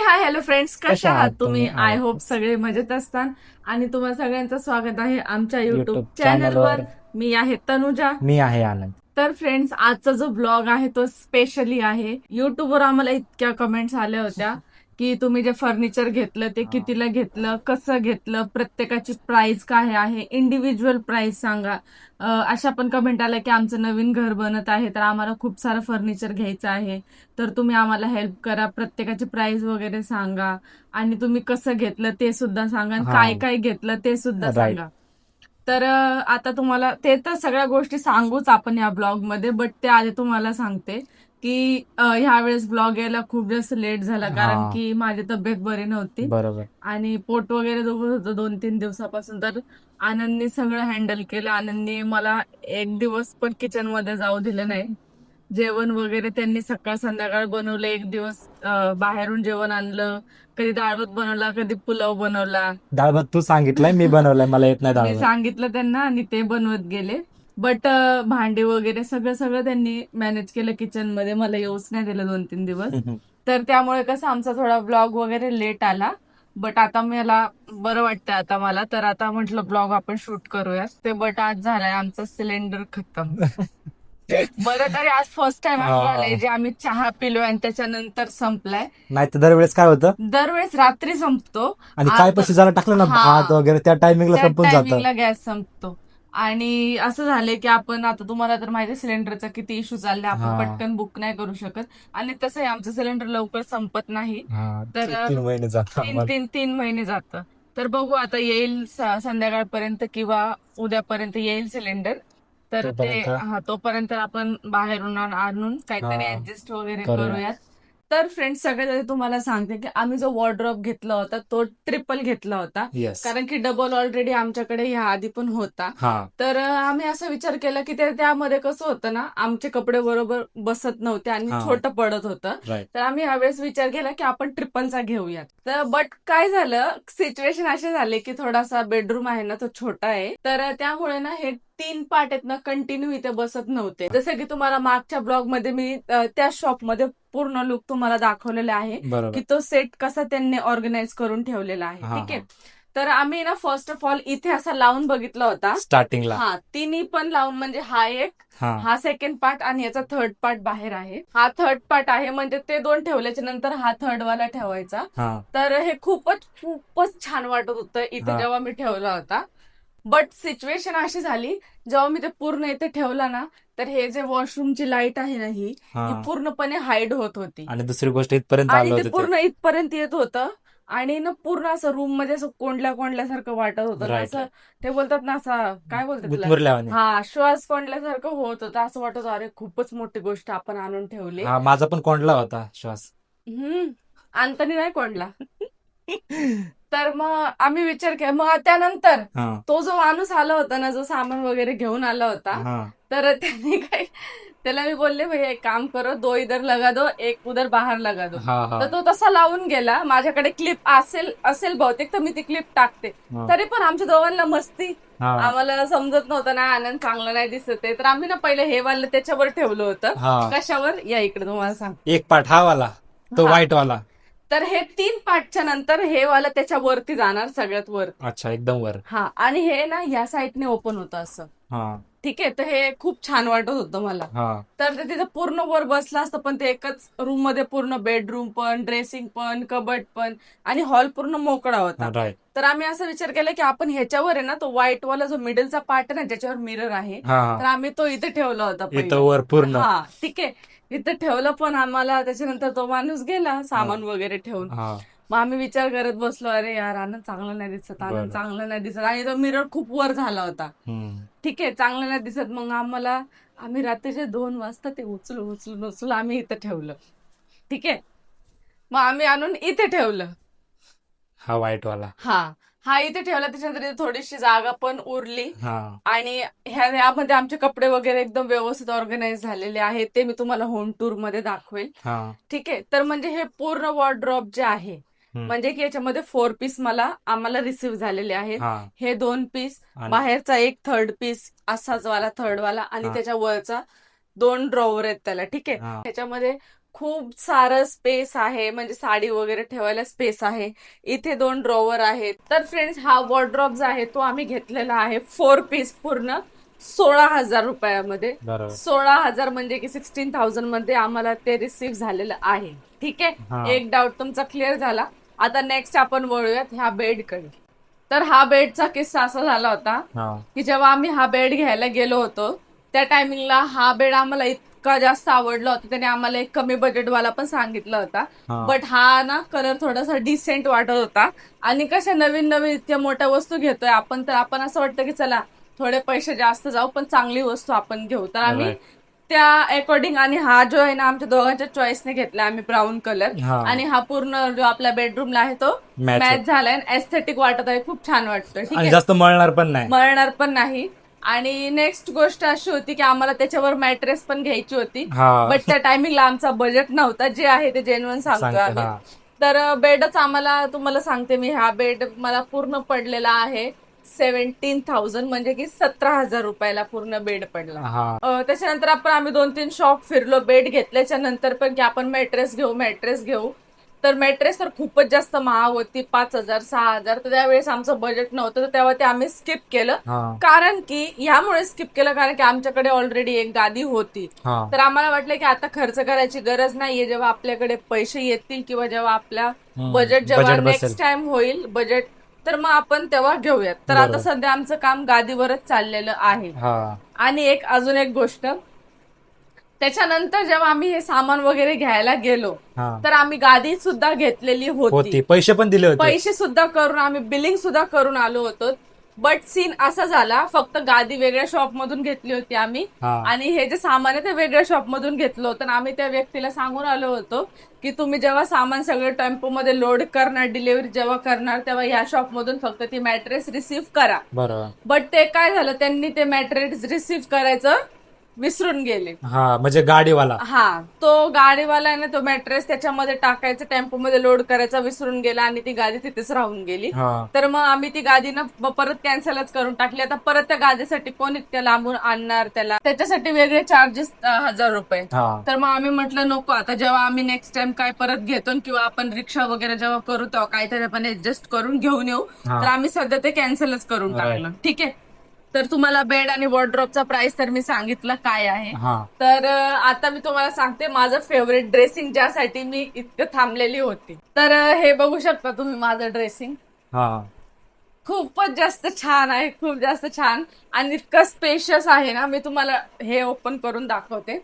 Hi hello friends, कशा आहात तुम्ही? आय होप आहात? सगळे मजेत असतात. आणि तुम्हाला सगळ्यांचं स्वागत आहे आमच्या युट्यूब युट्यूब चॅनलवर. चॅनलवर. मी आहे तनुजा. मी आहे आनंद. तर फ्रेंड्स, आजचा जो ब्लॉग आहे तो स्पेशली आहे. युट्यूबवर आम्हाला इतक्या कमेंट्स आल्या होत्या की तुम्ही जे फर्निचर घेतलं ते कितीला घेतलं, कसं घेतलं, प्रत्येकाची प्राइस काय आहे, इंडिव्हिज्युअल प्राइस सांगा. अशा पण कमेंट आल्या की आमचं नवीन घर बनत आहे तर आम्हाला खूप सारं फर्निचर घ्यायचं आहे, तर तुम्ही आम्हाला हेल्प करा, प्रत्येकाची प्राइस वगैरे सांगा आणि तुम्ही कसं घेतलं ते सुद्धा सांगा आणि हा, काय काय घेतलं ते सुद्धा राईट. सांगा. तर आता तुम्हाला ते तर सगळ्या गोष्टी सांगूच आपण या ब्लॉग मध्ये, बट ते आधी तुम्हाला सांगते की ह्या वेळेस ब्लॉग यायला खूप जास्त लेट झाला हा, कारण की माझी तब्येत बरी नव्हती बरोबर. आणि पोट वगैरे दुखत होतं 2-3 दिवसापासून. तर आनंदने सगळं हँडल केलं. आनंदने मला एक दिवस पण किचन मध्ये जाऊ दिलं नाही. जेवण वगैरे त्यांनी सकाळ संध्याकाळ बनवलं. एक दिवस बाहेरून जेवण आणलं, कधी डाळ भात बनवला, कधी पुलाव बनवला. डाळ भात तू सांगितलंय, मी बनवलंय, मला येत नाही डाळ मी भात. सांगितलं त्यांना आणि ते बनवत गेले. बट भांडी वगैरे सगळं सगळं त्यांनी मॅनेज केलं किचन मध्ये. मला येऊच नाही दिलं 2-3 दिवस. तर त्यामुळे कसं आमचा थोडा ब्लॉग वगैरे लेट आला. बट आता मला बरं वाटतं आता मला, तर आता म्हटलं ब्लॉग आपण शूट करूयात ते. बट आज झालाय आमचा सिलेंडर खतम. बरं तरी आज फर्स्ट टाइम असं झालंय हा. जे आम्ही चहा पिलोय आणि त्याच्यानंतर संपलाय. नाही तर दरवेळेस काय होतं, दरवेळेस रात्री संपतो. आणि काय आता पैसे जरा टाकलं ना, भात हा, वगैरे, त्या टायमिंगला त्या संपून जातं. टायमिंगला गॅस संपतो. आणि असं झालंय की आपण आता, तुम्हाला तर माहिती सिलेंडरचा किती इश्यू चाललाय, आपण हा, पटकन बुक नाही करू शकत. आणि तसंही आमचं सिलेंडर लवकर संपत नाही. हा. तर 3 महिने जातात तीन आम्हाला. तीन 3 महिने जातं. तर बघू आता येईल संध्याकाळपर्यंत किंवा उद्यापर्यंत येईल सिलेंडर. तर ते तोपर्यंत तोपर्यंत आपण बाहेरून आणून हा, काहीतरी ऍडजस्ट वगैरे करूया. करूयात. तर फ्रेंड्स, सगळ्यात आधी तुम्हाला सांगते की आम्ही जो वॉर्डरोब घेतला होता तो ट्रिपल घेतला होता. येस. कारण की डबल ऑलरेडी आमच्याकडे ह्या आधी पण होता. हा, तर आम्ही असा विचार केला की त्यामध्ये कसं होतं ना, आमचे कपडे बरोबर बसत नव्हते आणि हा, छोटं पडत होतं. राईट. तर आम्ही यावेळेस विचार केला की आपण ट्रिपलचा घेऊयात. तर बट काय झालं, सिच्युएशन असे झाले की थोडासा बेडरूम आहे ना तो छोटा आहे, तर त्यामुळे ना हे 3 पार्ट आहेत ना कंटिन्यू इथे बसत नव्हते. जसं की तुम्हाला मागच्या ब्लॉग मध्ये मी त्या शॉप मध्ये पूर्ण लुक तुम्हाला दाखवलेला आहे बरोबर. की तो सेट कसा त्यांनी ऑर्गनाईज करून ठेवलेला आहे. हा, ठीक आहे. हा. तर आम्ही ना फर्स्ट ऑफ ऑल इथे असा लावून बघितला होता स्टार्टिंगला. हा, तिन्ही पण लावून, म्हणजे हा एक, हा, हा सेकंड पार्ट आणि याचा थर्ड पार्ट बाहेर आहे. हा थर्ड पार्ट आहे, म्हणजे ते 2 ठेवल्याच्या नंतर हा थर्ड वाला ठेवायचा. हा, तर हे खूपच खूपच छान वाटत होतं इथे हा, जेव्हा मी ठेवला होता. बट सिच्युएशन अशी झाली, जेव्हा मी ते पूर्ण इथे ठेवला ना, तर हे जे वॉशरूमची लाईट आहे ना ही हा. पूर्णपणे हाईड होत होती आणि दुसरी गोष्ट, इथपर्यंत आणि आलं ते होतं ते. पूर्ण इथपर्यंत येत होतं. आणि ना पूर्ण असं रूम मध्ये असं कोंडल्या कोंडल्यासारखं वाटत होतं ना, राईट, असं राईट. ते बोलतात ना, असं काय बोलतात त्याला, गुदमरल्यावानी. हा, श्वास कोंडल्यासारखं होत होतं. असं वाटत होतं अरे खूपच मोठी गोष्ट आपण आणून ठेवली. हा, माझा पण कोंडला होता श्वास. अंतनी नाही कोंडला. तर मग आम्ही विचार केला. मग त्यानंतर हा, तो जो माणूस आला होता ना, जो सामान वगैरे घेऊन आला होता, हा, तर त्यांनी काय, त्याला मी बोलले भैया एक काम करो, 2 इधर लगा दो, एक उधर बाहेर लगा दो. हा, हा, तर तो तसा लावून गेला. माझ्याकडे क्लिप असेल बहुतेक, तर मी ती क्लिप टाकते. हा, तरी पण आमच्या दोघांना मस्ती. हा, आम्हाला समजत नव्हतं ना, आनंद चांगला नाही दिसत आहे, तर आम्ही ना पहिले हे वालं त्याच्यावर ठेवलं होतं. हा. कशावर, या इकडे तुम्हाला सांग. एक पार्ट हा वाला, तो हा. व्हाईट वाला. तर हे 3 पार्टच्या नंतर हे वाला त्याच्या वरती जाणार, सगळ्यात वरती. अच्छा, एकदम वर. हा, आणि हे ना या साईडने ओपन होतं असं. हा, ठीक आहे. तर हे खूप छान वाटत होतं मला. हा, तर ते तिथं पूर्ण वर बसलं असतं, पण ते एकच रूम मध्ये पूर्ण बेडरूम पण, ड्रेसिंग पण, कबड पण आणि हॉल पूर्ण मोकळा होता. राईट. तर आम्ही असं विचार केला की आपण ह्याच्यावर आहे ना, तो व्हाईट वाला जो मिडलचा पार्ट आहे ना, ज्याच्यावर मिरर आहे, हा, तर आम्ही तो इथे ठेवला होता इथं पहिले. वर पूर्ण. हा, ठीक आहे. इथं ठेवलं, पण आम्हाला त्याच्यानंतर तो माणूस गेला सामान वगैरे ठेवून. हा, मग आम्ही विचार करत बसलो, अरे यार आनंद चांगलं नाही दिसत, आनंद बरं. चांगलं नाही दिसत. आणि तो मिरर खूप वर झाला होता. हम्म. ठीक आहे, चांगलं नाही दिसत. मग आम्ही रात्रीचे 2 वाजता ते उचलून आम्ही इथं ठेवलं. ठीक आहे. मग आम्ही आणून इथे ठेवलं. हा, व्हाईट वाला. हा इथे ठेवला. त्याच्यानंतर इथे थोडीशी जागा पण उरली. हा, आणि ह्यामध्ये आमचे कपडे वगैरे एकदम व्यवस्थित ऑर्गनाईज झालेले आहेत. ते मी तुम्हाला होम टूर मध्ये दाखवेल. हा, ठीक आहे. तर म्हणजे हे पूर्ण वॉर्डरोब जे आहे, म्हणजे की याच्यामध्ये 4 पीस आम्हाला रिसीव्ह झालेले आहेत. हा, हे 2 पीस, आणि बाहेरचा एक थर्ड पीस, असाच वाला थर्ड वाला, आणि हा. त्याच्या वरचा 2 ड्रॉवर आहेत त्याला. ठीक आहे. हा. त्याच्यामध्ये खूप सारं स्पेस आहे, म्हणजे साडी वगैरे ठेवायला स्पेस आहे. इथे 2 ड्रॉवर आहेत. तर फ्रेंड्स, हा वॉर्डरोब जो आहे तो आम्ही घेतलेला आहे 4 पीस पूर्ण 16,000 रुपयामध्ये. बरोबर. 16,000 म्हणजे की 16,000 मध्ये आम्हाला ते रिसीव्ह झालेलं आहे. ठीक आहे, हा एक डाऊट तुमचा क्लिअर झाला. आता नेक्स्ट आपण वळूयात ह्या बेडकडे. तर हा बेडचा किस्सा असा झाला होता हा की जेव्हा आम्ही हा बेड घ्यायला गेलो होतो त्या टायमिंगला हा बेड आम्हाला इतका जास्त आवडला होता. त्याने आम्हाला एक कमी बजेटवाला पण सांगितला होता. हा बट हा ना कलर थोडासा डिसेंट वाटत होता. आणि कशा नवीन नवीन इतक्या मोठ्या वस्तू घेतोय आपण, तर आपण असं वाटतं की चला थोडे पैसे जास्त जाऊ पण चांगली वस्तू आपण घेऊ. तर आम्ही राईट. त्या अकॉर्डिंग, आणि हा जो आहे ना आमच्या दोघांच्या चॉईसने घेतला आम्ही ब्राऊन कलर. हा आणि हा पूर्ण जो आपल्या बेडरूमला आहे तो मॅच मॅच झालाय, एस्थेटिक वाटत आहे, खूप छान वाटतं. ठीक आणि आहे, जास्त मळणार पण नाही. मळणार पण नाही. आणि नेक्स्ट गोष्ट अशी होती की आम्हाला त्याच्यावर मॅट्रेस पण घ्यायची होती. हा बट त्या टायमिंगला आमचा बजेट नव्हता, जे आहे ते जेन्युइन सांगतोय सांगते. आम्ही. हा तर बेडच आम्हाला, तुम्हाला सांगते मी, हा बेड मला पूर्ण पडलेला आहे 17,000, म्हणजे की 17,000 रुपयाला पूर्ण बेड पडला. हा त्याच्यानंतर आम्ही 2-3 शॉप फिरलो बेड घेतल्याच्या नंतर पण, की आपण मॅट्रेस घेऊ. तर मॅट्रेस तर खूपच जास्त महाग होती, 5,000 6,000. तर त्यावेळेस आमचं बजेट नव्हतं, तर तेव्हा ते आम्ही स्किप केलं. हा कारण की ह्यामुळे स्किप केलं कारण की आमच्याकडे ऑलरेडी एक गादी होती. हा तर आम्हाला वाटलं की आता खर्च करायची गरज नाहीये. जेव्हा आपल्याकडे पैसे येतील किंवा जेव्हा आपल्या बजेट जेव्हा बजेट बसेल. नेक्स्ट टाइम होईल बजेट, तर मग आपण तेव्हा घेऊयात. तर आता बरोबर. सध्या आमचं काम गादीवरच चाललेलं आहे. हा आणि अजून एक गोष्ट, त्याच्यानंतर जेव्हा आम्ही हे सामान वगैरे घ्यायला गेलो हा तर आम्ही गादी सुद्धा घेतलेली होती. होती, पैसे पण दिले होते. पैसे सुद्धा करून आम्ही बिलिंग सुद्धा करून आलो होतो. बट सीन असा झाला, फक्त गादी वेगळ्या शॉप मधून घेतली होती आम्ही, हा आणि हे जे सामान आहे ते वेगळ्या शॉप मधून घेतलं होतं. आणि आम्ही त्या व्यक्तीला सांगून आलो होतो की तुम्ही जेव्हा सामान सगळं टेम्पो मध्ये लोड करणार, डिलिव्हरी जेव्हा करणार, तेव्हा ह्या शॉप मधून फक्त ती मॅट्रेस रिसीव्ह करा. बरोबर. बट ते काय झालं, त्यांनी ते मॅट्रेस रिसीव्ह करायचं विसरून गेले. हा म्हणजे गाडीवाला. हा, तो गाडीवाला आहे ना, तो मॅट्रेस त्याच्यामध्ये टाकायचं, टेम्पो मध्ये लोड करायचा विसरून गेला आणि ती गादी तिथेच राहून गेली. हा तर मग आम्ही ती गादी ना परत कॅन्सलच करून टाकली. आता परत त्या गादीसाठी कोण इतक्या लांबून आणणार, त्याच्यासाठी वेगळे चार्जेस 1,000 रुपये. हा तर मग आम्ही म्हटलं नको, आता जेव्हा आम्ही नेक्स्ट टाइम काय परत घेतो किंवा आपण रिक्षा वगैरे जेव्हा करू तेव्हा काहीतरी आपण ऍडजस्ट करून घेऊन येऊ. हा. तर आम्ही सध्या ते कॅन्सलच करून टाकलं. ठीक आहे, तर तुम्हाला बेड आणि वॉर्डरोबचा प्राइस तर मी सांगितलं काय आहे. हा तर आता मी तुम्हाला सांगते माझं फेवरेट ड्रेसिंग, ज्यासाठी मी इतकं थांबलेली होती. तर हे बघू शकता तुम्ही माझं ड्रेसिंग, हा खूपच जास्त छान आहे, खूप जास्त छान. आणि इतकं स्पेशियस आहे ना, मी तुम्हाला हे ओपन करून दाखवते.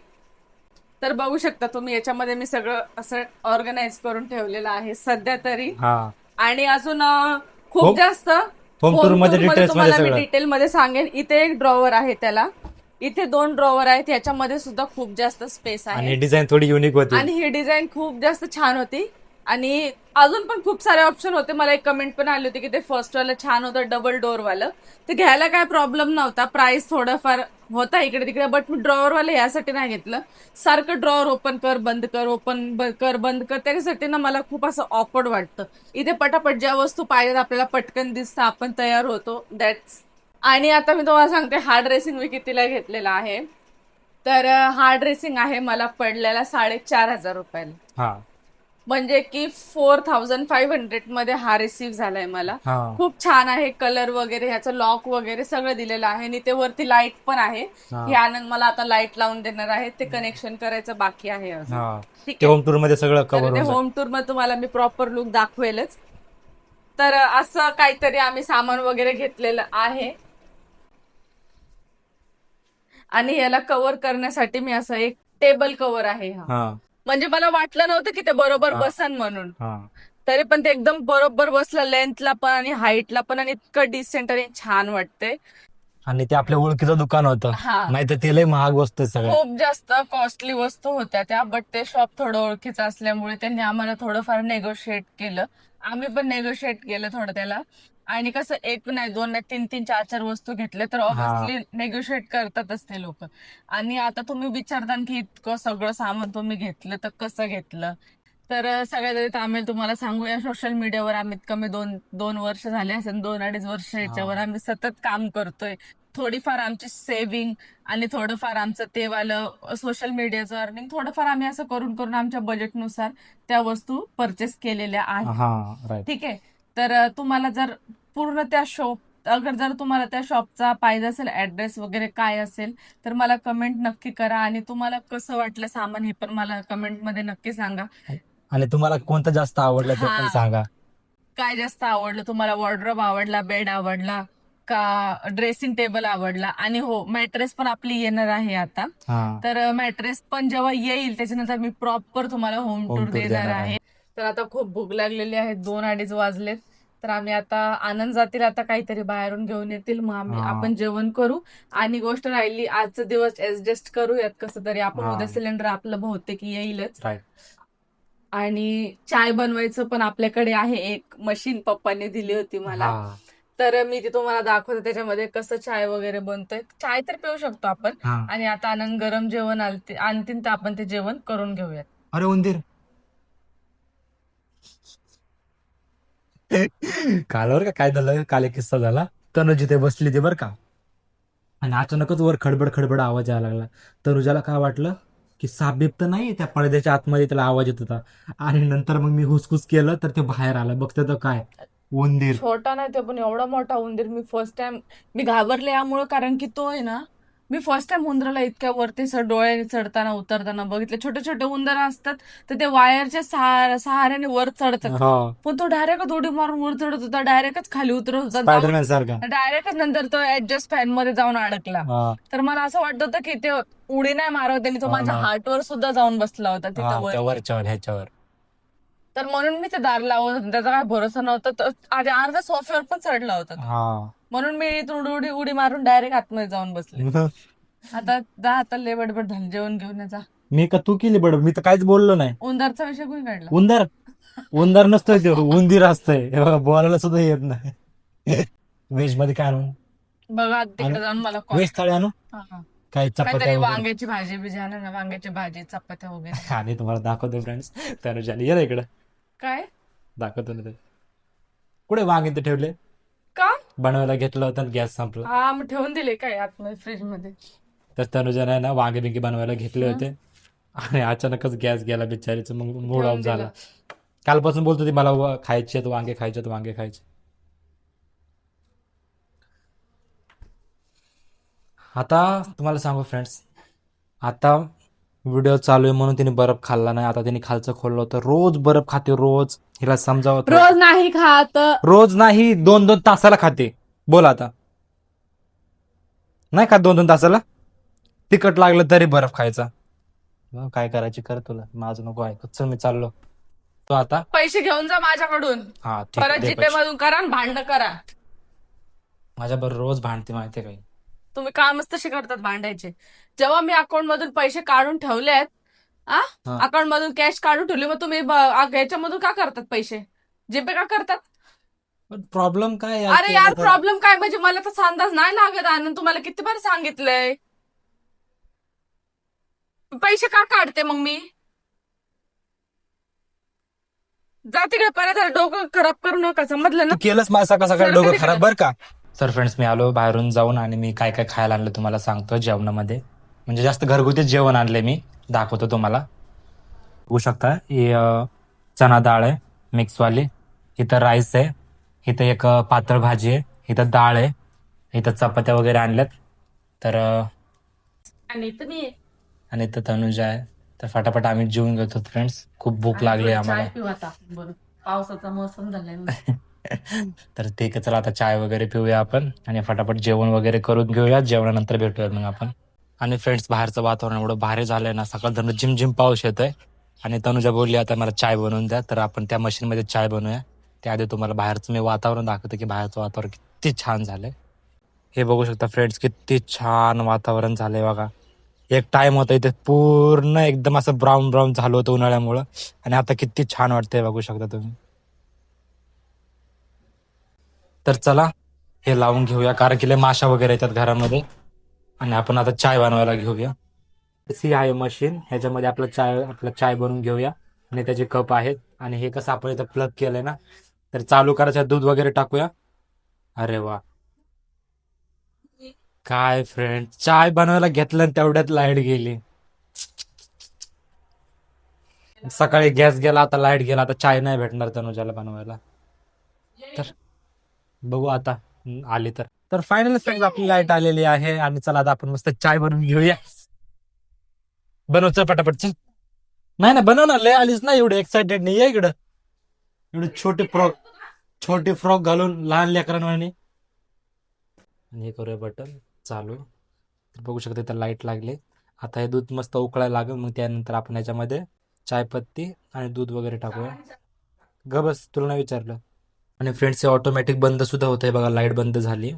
तर बघू शकता तुम्ही, याच्यामध्ये मी सगळं असं ऑर्गनाइज करून ठेवलेलं आहे सध्या तरी. हा आणि अजून खूप होम- जास्त होम टूर मध्ये डिटेल्स तुम्हाला मध्ये मी सगळं. डिटेल मध्ये सांगेन. इथे एक ड्रॉवर आहे, त्याला इथे 2 ड्रॉवर आहेत, याच्यामध्ये सुद्धा खूप जास्त स्पेस आहे. आणि डिझाईन थोडी युनिक होती. आणि ही डिझाईन खूप जास्त छान होती. आणि अजून पण खूप सारे ऑप्शन होते. मला एक कमेंट पण आली होती की ते फर्स्ट वालं छान होतं, डबल डोअर वालं. ते घ्यायला काय प्रॉब्लेम नव्हता, प्राइस थोडाफार होता इकडे तिकडे, बट मी ड्रॉवर वाले यासाठी नाही घेतलं. सारखं ड्रॉवर ओपन कर बंद कर, ओपन कर बंद कर, त्याच्यासाठी ना मला खूप असं ऑकवर्ड वाटतं. इथे पटापट ज्या वस्तू पाहिजेत आपल्याला पटकन दिसतं, आपण तयार होतो, दॅट्स. आणि आता मी तुम्हाला सांगते हा ड्रेसिंग मी कितीला घेतलेला आहे. तर हा ड्रेसिंग आहे मला पडलेला 4,500 रुपयाला, हा म्हणजे की 4,500 मध्ये हा रिसीव्ह झालाय मला. हा खूप छान आहे, कलर वगैरे, ह्याचं लॉक वगैरे सगळं दिलेलं आहे. आणि ते वरती लाईट पण आहे. हा. हे आनंद मला आता लाईट लावून देणार आहे, ते कनेक्शन करायचं बाकी आहे अजून. हा ठीक ते आहे, होम टूर मध्ये सगळं कव्हर तर ते होऊन होम टूर मध्ये तुम्हाला मी प्रॉपर लुक दाखवेलच. तर असं काहीतरी आम्ही सामान वगैरे घेतलेलं आहे. आणि याला कव्हर करण्यासाठी मी असं एक टेबल कव्हर आहे हा. हा म्हणजे मला वाटलं नव्हतं की ते बरोबर हा. बसन म्हणून, हा तरी पण ते एकदम बरोबर बसलं, लेंथला पण आणि हाईटला पण, आणि इतकं डिसेंट आणि छान वाटतंय. आणि ते आपल्या ओळखीचं दुकान होतं, हा, नाही तर ते लय महाग वस्तू आहे सगळ्या. खूप जास्त कॉस्टली वस्तू होत्या त्या, बट ते शॉप थोडं ओळखीचं असल्यामुळे त्यांनी आम्हाला थोडंफार नेगोशिएट केलं. आम्ही पण नेगोशिएट केलं थोडं त्याला. आणि कसं एक नाही, 2 नाही, 3-3, 4-4 वस्तू घेतले तर ऑब्व्हियसली नेगोशिएट करतातच ते लोक. आणि आता तुम्ही विचारता की इतकं सगळं सामान तुम्ही घेतलं तर कसं घेतलं. तर सगळ्यात आधी आम्ही तुम्हाला सांगूया, सोशल मीडियावर आम्ही कमी 2 वर्ष झाले असेल, 2-2.5 वर्ष याच्यावर आम्ही सतत काम करतोय. थोडीफार आमची सेव्हिंग आणि थोडंफार आमचं ते वालं सोशल मीडियाचं अर्निंग, थोडंफार आम्ही असं करून करून आमच्या बजेटनुसार त्या वस्तू परचेस केलेल्या आहेत. हा राईट. ठीक आहे. तर तुम्हाला जर पूर्ण त्या शॉप अगर जर तुम्हाला त्या शॉपचा पाहिजे असेल ऍड्रेस वगैरे काय असेल तर मला कमेंट नक्की करा, आणि तुम्हाला कसं वाटलं सामान हे पण मला कमेंट मध्ये नक्की सांगा. आणि तुम्हाला कोणतं जास्त आवडलं ते पण हा. सांगा. काय जास्त आवडलं तुम्हाला? वॉर्डरोब आवडला, बेड आवडला का, ड्रेसिंग टेबल आवडला? आणि हो, मॅट्रेस पण आपली येणार आहे आता. हा, तर मॅट्रेस पण जेव्हा येईल त्याच्यानंतर मी प्रॉपर तुम्हाला होम होम टूर टूर देणार देणार आहे. आहे. तर आता खूप भूक लागलेली आहे, 2-2:30 वाजलेत. तर आम्ही आता आनंद जातील आता काहीतरी बाहेरून घेऊन येतील, मग हा. आपण जेवण करू. आणि गोष्ट राहिली, आजचा दिवस ऍडजस्ट करूयात कसं तरी आपण. हा. उद्या सिलेंडर आपलं बहुतेक येईलच. राईट. आणि चाय बनवायचं पण आपल्याकडे आहे एक मशीन, पप्पांनी दिली होती मला. हा. तर मी ती तुम्हाला दाखवते त्याच्यामध्ये कसं चाय वगैरे बनतोय. चाय तर पिऊ शकतो आपण. हा. आणि आता आनंद गरम जेवण आणतील तर आपण ते जेवण करून घेऊयात. अरे उंदीर. कालवर का काय झालं, काल एक किस्सा झाला. तनुजी ते बसली ती बरं का, आणि अचानकच वर खडबड खडबड आवाज यायला लागला. तनुजाला काय वाटलं की साप बीप तर नाही, त्या पडद्याच्या आतमध्ये त्याला आवाज येत होता. आणि नंतर मग मी हुसकुस केलं तर ते बाहेर आलं, बघते तर काय, उंदीर. छोटा नाही ते पण एवढा मोठा उंदीर. मी फर्स्ट टाइम मी घाबरले यामुळे, कारण की तो आहे ना, मी फर्स्ट टाइम उंदराला इतक्या वरती डोळ्याने चढताना उतरताना बघितले. छोटे छोटे उंदर असतात तर ते वायरच्या सहाऱ्याने वर चढतात, हा, पण तो डायरेक्ट उडी मारून वर चढत होता, डायरेक्टच खाली उतरत होता, स्पायडरमॅन सारखा. डायरेक्टच नंतर तो ऍडजस्ट फॅन मध्ये जाऊन अडकला. हा. तर मला असं वाटत होतं की ते उडी नाही मारत त्यांनी, तो हो माझ्या ना. हार्टवर सुद्धा जाऊन बसला होता हा, तिथं वर. त्या वरच्यावर ह्याच्यावर. तर म्हणून मी ते दार लावत होते, त्याचा काय भरोसा नव्हता. तो अर्धा सोफ्यावर पण चढला होता तो. हा. म्हणून मी इथून उडी मारून डायरेक्ट आतमध्ये जाऊन बसले. आता लय बडबड झाली, जेवण घेऊन ये जा. मी का तू केली बडबड? मी तर काहीच बोललो नाही. उंदरचा विषय कोणी काढला? उंदर उंदर नसतोय ते, उंदीर असतंय. हे बघा, बोलायला सुद्धा येत नाही. व्हेज मध्ये काय आणू? बघा तिकडे जाऊन मला कॉल. व्हेज थाळी आणू? काय चपात्या काहीतरी वगैरे? वांग्याची भाजी बिजी आणा ना, वांग्याची भाजी, चपात्या वगैरे. आणि तुम्हाला दाखवतो फ्रेंड्स, तनुजाने ये ना इकडं, काय दाखवतो ना ते. कुठे वांगे ते ठेवले? का? बनवायला घेतलं होतं, गॅस संपला. हा, मग ठेवून दिले काय आतमध्ये फ्रीज मध्ये? तर तनुजाने ना वांगे बिंगे बनवायला घेतले होते, आणि अचानकच गॅस गेला बिचारीचं, मग मूड ऑफ ठेवून झाला. दिलं. कालपासून बोलतो ती मला खायचे आहेत वांगे, खायचे आहेत वांगे, खायचे. आता तुम्हाला सांगू फ्रेंड्स, आता व्हिडिओ चालू आहे म्हणून तिने बर्फ खाल्ला नाही. आता तिने खालचं खोललं होतं. रोज बर्फ खाते, रोज. हिला समजावत रोज नाही खात. रोज नाही, 2-2 तासाला खाते. बोल आता, नाही खात 2-2 तासाला? तिखट लागलं तरी बर्फ खायचा. मग काय करायची कर, तुला माझं नको ऐकू. चल मी चाललो. तो आता पैसे घेऊन जा माझ्याकडून. हा ठीक परत आहे, दे जीपे पैसे. मधून करा आणि भांडण करा. माझ्याबरोबर रोज भांडते माहितीये काही. तुम्ही कामच तसे करतात भांडायचे. जेव्हा मी अकाउंट मधून पैसे काढून ठेवलेत, हा. अकाउंट मधून कॅश काढून ठेवली, मग तुम्ही याच्यामधून का करतात पैसे? जीपे का करतात? प्रॉब्लेम काय अरे यार, प्रॉब्लेम काय म्हणजे? मला तर अंदाज नाही लागत आनंद. तुम्हाला किती बार सांगितलंय, पैसे का काढते मग मी? जा तिकडे, परत डोकं खराब करू नका, समजलं ना? तू केलंस माझं सकाळ सकाळी चला डोकं कधी खराब करा. बरं का. तर फ्रेंड्स, मी आलो बाहेरून जाऊन, आणि मी काय काय खायला आणलं तुम्हाला सांगतो जेवणामध्ये. म्हणजे जास्त घरगुतीच जेवण आणले मी, दाखवतो तुम्हाला. बघू शकता, ही चना डाळ आहे मिक्सवाली, इथं राईस आहे, इथं एक पातळ भाजी आहे, इथं डाळ आहे, इथं चपात्या वगैरे आणल्यात. तर आणि तुम्ही आणि इथं तनुजा आहे. तर फटाफट आम्ही जेवून घेतो फ्रेंड्स, खूप भूक लागली आम्हाला. चाय पिऊ आता, बरं पावसाचा मोसम झालाय ना. तर ठीक आहे, चला आता चाय वगैरे पिऊया आपण, आणि फटाफट जेवण वगैरे करून घेऊया. जेवणानंतर भेटूया मग आपण. आणि फ्रेंड्स, बाहेरचं वातावरण एवढं भारी झालंय ना, सकाळ धरून झिम झिम पाऊस येतोय. आणि तनुजा बोलली आता मला चाय बनवून द्या, तर आपण त्या मशीनमध्ये चाय बनवूया. त्याआधी तुम्हाला बाहेरचं मी वातावरण दाखवतो की बाहेरचं वातावरण किती छान झालंय. हे बघू शकता फ्रेंड्स, किती छान वातावरण झालंय बघा. एक टाइम होता इथे पूर्ण एकदम असं ब्राऊन ब्राऊन झालं होतं उन्हाळ्यामुळं, आणि आता किती छान वाटतंय बघू शकता तुम्ही. तर चला हे लावून घेऊया, कारण की लय माशा वगैरे येतात घरामध्ये. आणि आपण आता चाय बनवायला घेऊया. ही आहे मशीन, ह्याच्यामध्ये आपला चाय बनवून घेऊया. आणि त्याचे कप आहेत, आणि हे कसं आपण इथं प्लग केलंय ना, तर चालू करायचं, दूध वगैरे टाकूया. अरे वा, काय फ्रेंड, चाय बनवायला घेतलं आणि तेवढ्यात लाईट गेली. सकाळी गॅस गेला, आता लाईट गेला, आता चाय नाही भेटणार तनुजाला बनवायला. तर बघू आता आली तर फायनल फ्रेंड्स आपली लाईट आलेली आहे आणि चला आता आपण मस्त चाय बनवून घेऊया. बनव चल पटापट चल. नाही ना बनव ना, लय आलीच ना, एवढे एक्साइटेड नाही आहे इकडं. एवढे छोटे फ्रॉक घालून लहान लेकरांवानी. आणि हे करूया बटन चालू. तर बघू शकता त्या लाईट लागले. आता हे दूध मस्त उकळायला लागेल, मग त्यानंतर आपण याच्यामध्ये चायपत्ती आणि दूध वगैरे टाकूया. ग बस, तुला नाही विचारलं. आणि फ्रेंड्स हे ऑटोमॅटिक बंद सुद्धा होत आहे बघा, लाईट बंद झाली.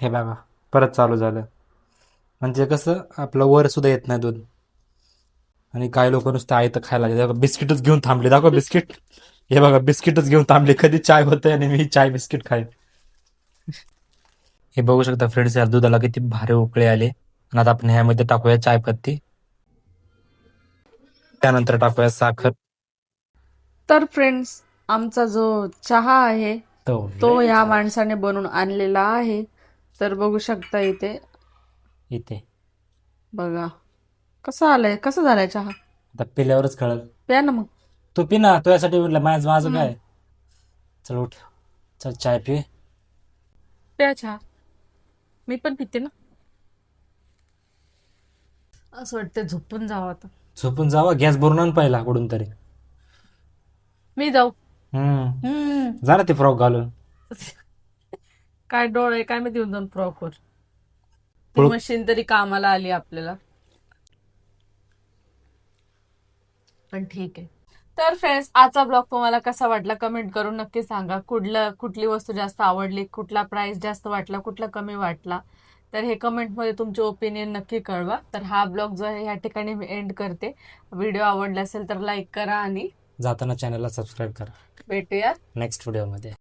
हे बघा परत चालू झालं. म्हणजे कसं आपलं वर सुद्धा येत नाही दूध. आणि काही लोक नुसतं आयतं खायला लागले. बिस्किटच घेऊन थांबले, दाखव बिस्किट. हे बघा बिस्किटच घेऊन थांबले, कधी चाय होतंय आणि मी चाय बिस्किट खाय. हे बघू शकता फ्रेंड्स, या दुधाला किती भारी उकळे आले. आणि आता आपण ह्यामध्ये टाकूया चायपत्ती, त्यानंतर टाकूया साखर. तर फ्रेंड्स, आमचा जो चहा आहे तो ह्या माणसाने बनवून आणलेला आहे. तर बघू शकता इथे, इथे बघा कसं झालाय चहा. आता पिल्यावरच कळल. प्या ना मग. तू पी ना, तुझ्यासाठी म्हटलं, माझं काय. चल उठ, चल चाय पी. प्या चहा. मी पण पिते ना. असं वाटतं झोपून जावं आता. झोपून जावा, गॅस भरून आण पहिला कुठून तरी. मी जाऊ. जा ना ते फ्रॉक घालून. काय डोळे काय मी देऊन जाऊन फ्रॉकवर. ती पुढं- मशीन तरी कामाला आली आपल्याला. पण ठीक आहे. तर फ्रेंड्स, आजचा ब्लॉग तुम्हाला कसा वाटला कमेंट करून नक्की सांगा. कुठली वस्तू जास्त आवडली, कुठला प्राइस जास्त वाटला, कुठला कमी वाटला, तर हे कमेंटमध्ये तुमचे ओपिनियन नक्की कळवा. तर हा ब्लॉग जो आहे ह्या ठिकाणी मी एंड करते. व्हिडिओ आवडला असेल तर लाईक करा आणि जाताना चॅनलला सबस्क्राईब करा. भेटूया नेक्स्ट व्हिडिओमध्ये.